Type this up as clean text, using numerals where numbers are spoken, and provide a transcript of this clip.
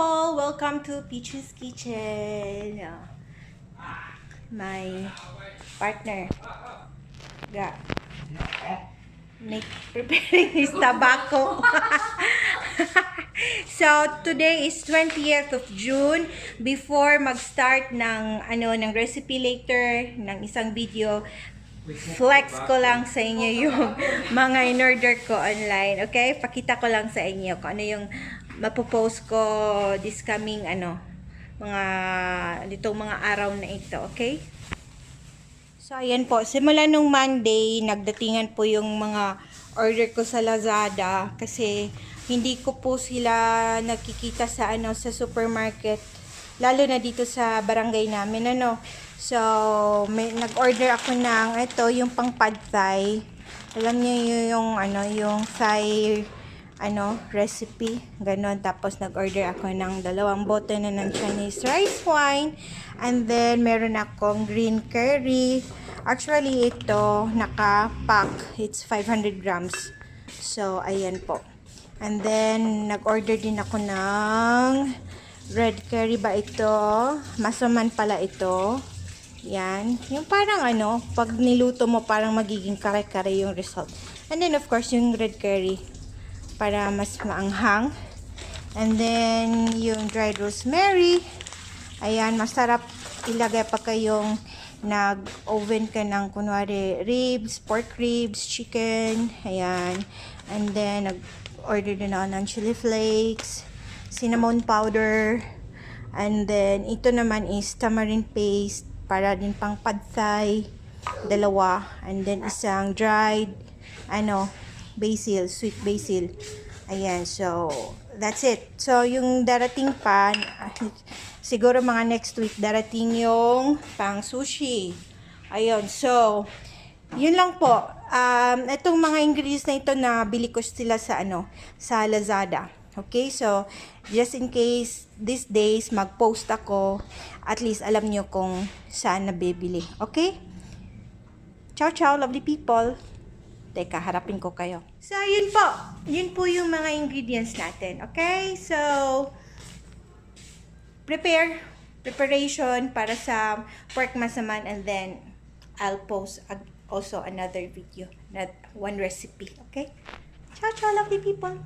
people! Welcome to Peachy's Kitchen. My partner preparing his tobacco. So today is 20th of June. Before mag-start ng recipe later ng isang video, flex ko lang sa inyo yung mga in-order ko online. Okay? Pakita ko lang sa inyo kung ano yung mapopost ko this coming ditong mga araw na ito. Okay? So ayan po, simula nung Monday, nagdatingan po yung mga order ko sa Lazada kasi hindi ko po sila nakikita sa sa supermarket, lalo na dito sa barangay namin So nag-order ako ng ito yung pang pad thai. Alam niyo yung thai recipe, ganon. Tapos nag-order ako ng 2 bote na ng Chinese rice wine, and then meron akong green curry. Actually ito naka-pack, it's 500 grams. So ayan po. And then nag-order din ako ng red curry ba ito, masaman pala ito. Yan, yung parang pag niluto mo parang magiging kare-kare yung result. And then of course yung red curry para mas maanghang. And then yung dried rosemary. Ayan, masarap ilagay pa kayong nag-oven ka ng kunwari ribs, pork ribs, chicken. Ayan. And then nag-order din ako ng chili flakes, cinnamon powder. And then ito naman is tamarind paste para din pang pad thai, 2. And then isang dried basil, sweet basil. Ayan, so that's it. So yung darating pa, siguro mga next week darating yung pang sushi. Ayun, so yun lang po. Itong mga ingredients na ito na bili ko sila sa sa Lazada. Okay, so just in case these days mag-post ako, at least alam nyo kung saan nabibili. Okay? Ciao, ciao, lovely people. Teka, harapin ko kayo. So, yun po. Yun po yung mga ingredients natin. Okay? So, preparation para sa pork masaman, and then I'll post also another video, not one recipe. Okay? Ciao, ciao, lovely people.